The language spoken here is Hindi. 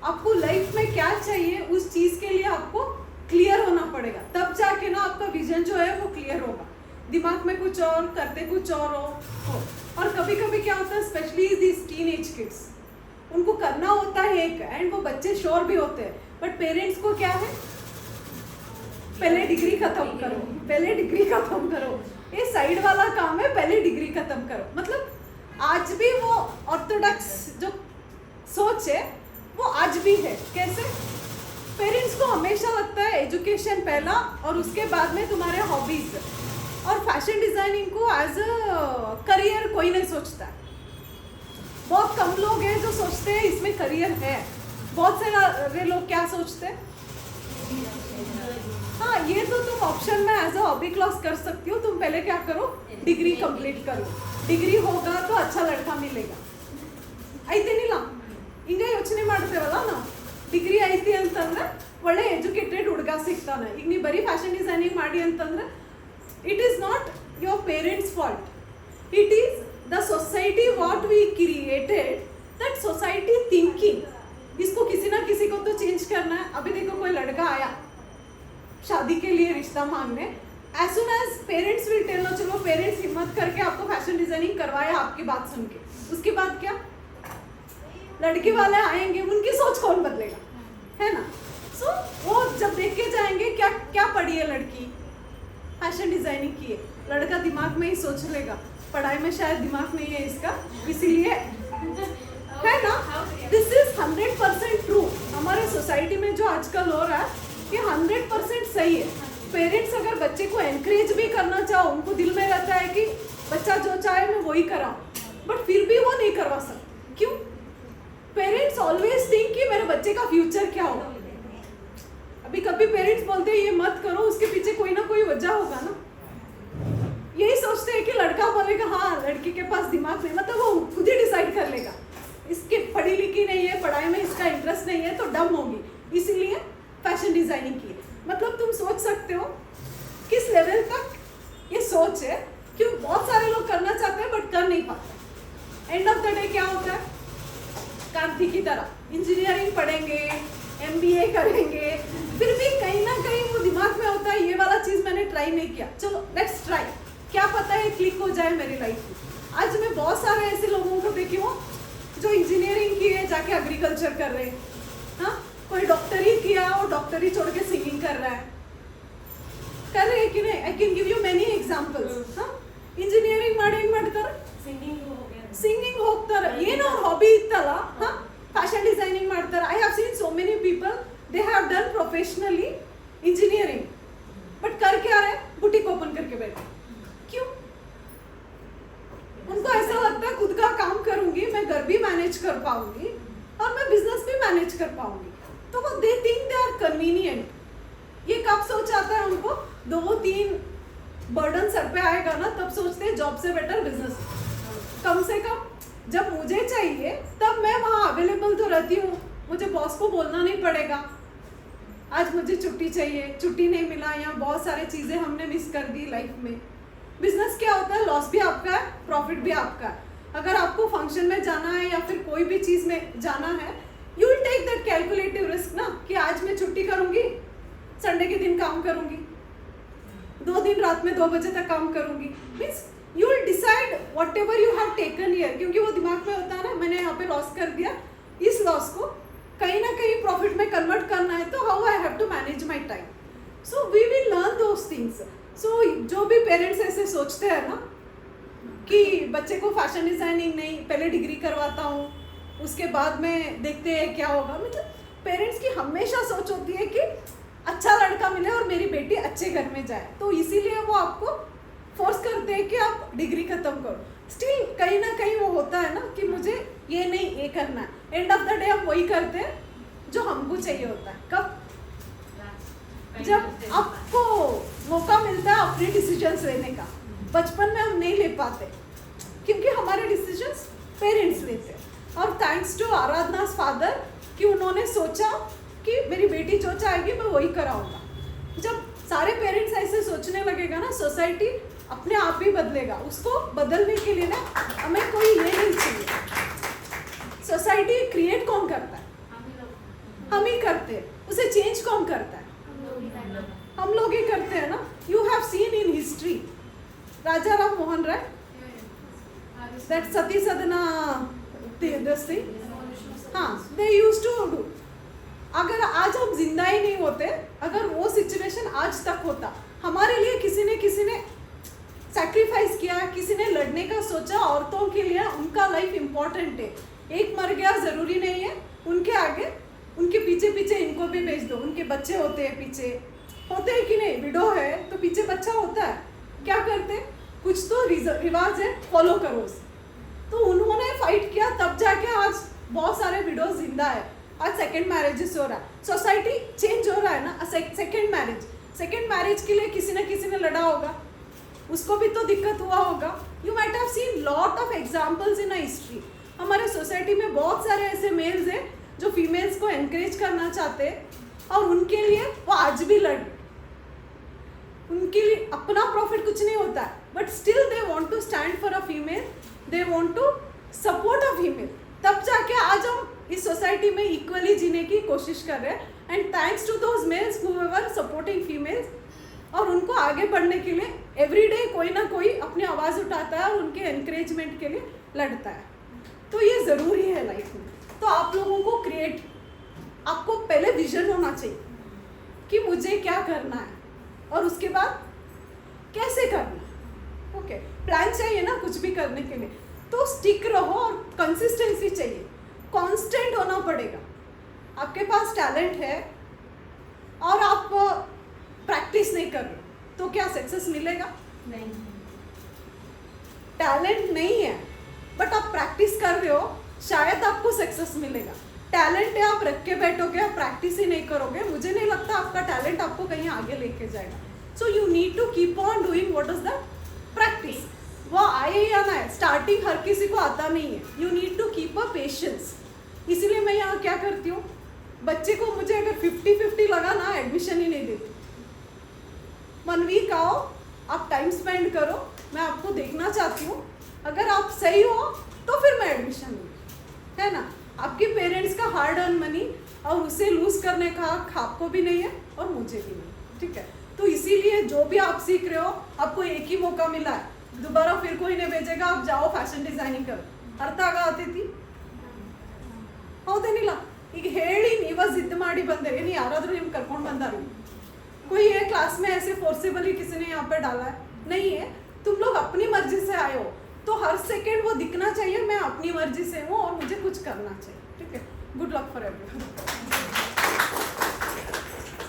आपको लाइफ में क्या चाहिए उस चीज के लिए आपको क्लियर होना पड़ेगा, तब जाके ना आपका विजन जो है वो क्लियर होगा। दिमाग में कुछ और करते कुछ और हो। और कभी कभी क्या होता है, स्पेशली दिस टीनेज किड्स, उनको करना होता है एक, एंड वो बच्चे श्योर भी होते हैं, बट पेरेंट्स को क्या है, पहले डिग्री खत्म करो, पहले डिग्री खत्म करो, ये साइड वाला काम है, पहले डिग्री खत्म करो। मतलब आज भी वो ऑर्थोडॉक्स जो सोच है वो आज भी है। कैसे? पेरेंट्स को हमेशा लगता है एजुकेशन पहला और उसके बाद में तुम्हारे हॉबीज, और फैशन डिजाइनिंग को एज अ करियर कोई नहीं सोचता। बहुत कम लोग हैं जो सोचते हैं इसमें करियर है। बहुत सारे लोग क्या सोचते हैं, हाँ ये तो तुम ऑप्शन में एज अ हॉबी क्लास कर सकती हो, तुम पहले क्या करो, डिग्री कंप्लीट करो, डिग्री होगा तो अच्छा लड़का मिलेगा। ಐತೇನಿಲ್ಲ ಹಿಂಗೆ ಯೋಚನೆ ಮಾಡ್ತೇವಲ್ಲ ನಾವು, ಡಿಗ್ರಿ ಐತಿ ಅಂತಂದ್ರೆ ಒಳ್ಳೆ ಎಜುಕೇಟೆಡ್ ಹುಡುಗ ಸಿಗ್ತಾನೆ। ಈಗ ನೀವು ಬರೀ ಫ್ಯಾಷನ್ ಡಿಸೈನಿಂಗ್ ಮಾಡಿ ಅಂತಂದ್ರೆ it is not your parents fault, it is the society what we created, that society thinking, इसको किसी ना किसी को तो चेंज करना है। अभी देखो कोई लड़का आया शादी के लिए रिश्ता मांगने, as soon as parents will tell, चलो पेरेंट्स हिम्मत करके आपको फैशन डिजाइनिंग करवाया आपकी बात सुन के, उसके बाद क्या, लड़के वाले आएंगे, उनकी सोच कौन बदलेगा, है ना। सो वो जब देख के जाएंगे क्या क्या पढ़ी है लड़की, फैशन डिजाइनिंग की है, लड़का दिमाग में ही सोच लेगा पढ़ाई में शायद दिमाग नहीं है इसका, इसीलिए, है ना। This is 100% true. हमारे सोसाइटी में जो आजकल हो रहा है ये 100% सही है। पेरेंट्स अगर बच्चे को एनकरेज भी करना चाहो, उनको दिल में रहता है कि बच्चा जो चाहे मैं वही कराऊं, बट फिर भी वो नहीं करवा सकते। क्यों? पेरेंट्स ऑलवेज थिंक कि मेरे बच्चे का फ्यूचर क्या होगा। अभी कभी पेरेंट्स बोलते हैं ये मत करो, उसके पीछे कोई ना कोई वजह होगा ना। यही सोचते हैं कि लड़का बोलेगा हाँ लड़की के पास दिमाग नहीं, मतलब वो खुद ही डिसाइड कर लेगा, इसकी पढ़ी लिखी नहीं है, पढ़ाई में इसका इंटरेस्ट नहीं है तो डम होगी, इसीलिए फैशन डिजाइनिंग की। मतलब तुम सोच सकते हो किस लेवल तक ये सोच है, क्यों बहुत सारे लोग करना चाहते हैं बट कर नहीं पाते। एंड ऑफ द डे क्या होता है, कार्तिक की तरह इंजीनियरिंग पढ़ेंगे, MBA करेंगे, फिर भी कहीं ना कहीं वो दिमाग में होता है ये वाला चीज मैंने ट्राई नहीं किया, चलो लेट्स ट्राई, क्या पता है क्लिक हो जाए मेरी लाइफ में। आज मैं बहुत सारे ऐसे लोगों को देखी हूँ जो इंजीनियरिंग किए जाके एग्रीकल्चर कर रहे हैं, हाँ कोई डॉक्टरी किया और डॉक्टरी छोड़ के सिंगिंग कर रहा है, कर रहे हैं कि नहीं। I can give you many examples. हाँ इंजीनियरिंग ಮಾಡಿ ಏನು ಮಾಡ್ತಾರೆ, ಸಿಂಗಿಂಗ್ ಹೋಗ್ತಾರೆ, ಏನೋ ಹಾಬಿ ಇತ್ತಲ್ಲ, ಹಾ ಫ್ಯಾಷನ್ ಡಿಸೈನಿಂಗ್ ಮಾಡ್ತಾರೆ। I have seen so many people they have done professionally engineering, but कर क्या रहे, बुटीक ओपन करके बैठे। क्यों? उनको ऐसा लगता है खुद का काम करूंगी मैं घर भी मैनेज कर पाऊंगी और मैं बिजनेस भी मैनेज कर पाऊंगी, तो वो they think they are convenient. ये कब सोच आता है उनको, 2-3 बर्डन सर पे आएगा ना तब सोचते हैं जॉब से बेटर बिजनेस। कम से कम जब मुझे चाहिए तब मैं वहाँ अवेलेबल तो रहती हूँ, मुझे बॉस को बोलना नहीं पड़ेगा आज मुझे छुट्टी चाहिए, छुट्टी नहीं मिला, या बहुत सारी चीज़ें हमने मिस कर दी लाइफ में। बिजनेस क्या होता है, लॉस भी आपका है, प्रॉफिट भी आपका है। अगर आपको फंक्शन में जाना है या फिर कोई भी चीज़ में जाना है, you will take that calculative risk ना, कि आज मैं छुट्टी करूँगी, संडे के दिन काम करूँगी, 2 दिन रात में 2 बजे तक काम करूँगी, means you will decide what ever you have taken here, क्योंकि वो दिमाग में होता है ना मैंने यहाँ पे लॉस कर दिया, इस लॉस को कहीं ना कहीं प्रॉफिट में कन्वर्ट करना है, तो how I have to manage my time. So we will learn those things. So जो भी पेरेंट्स ऐसे सोचते हैं ना कि बच्चे को फैशन डिजाइनिंग नहीं, पहले डिग्री करवाता हूँ उसके बाद में देखते हैं क्या होगा, मतलब पेरेंट्स की हमेशा सोच होती है कि अच्छा लड़का मिले और मेरी बेटी अच्छे घर में जाए, तो इसीलिए वो आपको फोर्स करते हैं कि आप डिग्री खत्म करो। स्टिल कहीं ना कहीं वो होता है ना कि मुझे ये नहीं ये करना है, एंड ऑफ द डे हम वही करते हैं जो हमको चाहिए होता है। कब? जब आपको मौका मिलता है अपने डिसीजंस लेने का। बचपन में हम नहीं ले पाते क्योंकि हमारे डिसीजंस पेरेंट्स लेते हैं, और थैंक्स टू आराधना's फादर कि उन्होंने सोचा कि मेरी बेटी जो चाहेगी मैं वही कराऊंगा। जब सारे पेरेंट्स ऐसे सोचने लगेगा ना, सोसाइटी अपने आप ही बदलेगा। उसको बदलने के लिए ना हमें कोई ये नहीं चाहिए। सोसाइटी क्रिएट कौन करता है? हम ही करते हैं, उसे चेंज कौन करता है? हम लोग ही करते हैं ना. You have seen in history Raja Ram Mohan Roy, that sati सदना दिस थिंग, हाँ, दे यूज्ड टू डू. अगर आज हम जिंदा ही नहीं होते, अगर वो सिचुएशन आज तक होता, हमारे लिए किसी ने सैक्रिफाइस किया, किसी ने लड़ने का सोचा, औरतों के लिए उनका लाइफ इम्पोर्टेंट है. एक मर गया जरूरी नहीं है, उनके आगे उनके पीछे पीछे इनको भी भेज दो. उनके बच्चे होते हैं, पीछे होते हैं कि नहीं? विडो है तो पीछे बच्चा होता है, क्या करते? कुछ तो रिवाज है, फॉलो करो उसे. तो उन्होंने फाइट किया, तब जाके आज बहुत सारे विडोज जिंदा है. आज सेकंड मैरिजेस हो रहा है, सोसाइटी चेंज हो रहा है ना. सेकंड मैरिज के लिए किसी ने लड़ा होगा, उसको भी तो दिक्कत हुआ होगा. You might have seen lot of examples in history. हमारे सोसाइटी में बहुत सारे ऐसे मेल्स हैं जो फीमेल्स को एनकरेज करना चाहते हैं, और उनके लिए वो आज भी लड़. उनके लिए अपना प्रॉफिट कुछ नहीं होता है, but still they want to stand for a female, they want to support a female. तब जाके आज हम इस सोसाइटी में इक्वली जीने की कोशिश कर रहे हैं. And thanks to those males who were supporting females. और उनको आगे बढ़ने के लिए एवरीडे कोई ना कोई अपनी आवाज़ उठाता है और उनके एनकरेजमेंट के लिए लड़ता है. तो ये ज़रूरी है लाइफ में. तो आप लोगों को आपको पहले विजन होना चाहिए कि मुझे क्या करना है, और उसके बाद कैसे करना है. ओके, प्लान चाहिए ना कुछ भी करने के लिए, तो स्टिक रहो और कंसिस्टेंसी चाहिए, कांस्टेंट होना पड़ेगा. आपके पास टैलेंट है और आप प्रैक्टिस नहीं कर रहे, तो क्या सक्सेस मिलेगा? नहीं. टैलेंट नहीं है बट आप प्रैक्टिस कर रहे हो, शायद आपको सक्सेस मिलेगा. टैलेंट है, आप रख के बैठोगे, आप प्रैक्टिस ही नहीं करोगे, मुझे नहीं लगता आपका टैलेंट आपको कहीं आगे लेके जाएगा. So you need to keep on doing what is the practice. वो आए या ना आए, स्टार्टिंग हर किसी को आता नहीं है. You need to keep a patience. इसीलिए मैं यहाँ क्या करती हूँ, बच्चे को मुझे अगर 50-50 लगा ना, एडमिशन ही नहीं देती. 1 वीक आओ, आप टाइम स्पेंड करो, मैं आपको देखना चाहती हूँ. अगर आप सही हो तो फिर मैं एडमिशन लूँगी, है ना. आपके पेरेंट्स का हार्ड अर्न मनी, और उसे लूज करने का हक आपको भी नहीं है और मुझे भी नहीं. ठीक है, तो इसीलिए जो भी आप सीख रहे हो, आपको एक ही मौका मिला है, दोबारा फिर कोई नहीं भेजेगा. आप जाओ फैशन डिजाइनिंग करो. ಅರ್ಥ ಆಗತೈತಿ? ಹೌದೇನಿಲ್ಲ? ಈಗ ಹೇಳಿ ನೀವ ಜಿದ್ ಮಾಡಿ ಬಂದರೆ, नहीं ಯಾರಾದರೂ ನಿಮ್ಗೆ ಕರ್ಕೊಂಡು ಬಂದಾರು? कोई ये क्लास में ऐसे फोर्सेबली किसी ने यहाँ पे डाला है? नहीं है. तुम लोग अपनी मर्जी से आए हो, तो हर सेकेंड वो दिखना चाहिए मैं अपनी मर्जी से हूँ और मुझे कुछ करना चाहिए. ठीक है, गुड लक फॉर एवरीवन.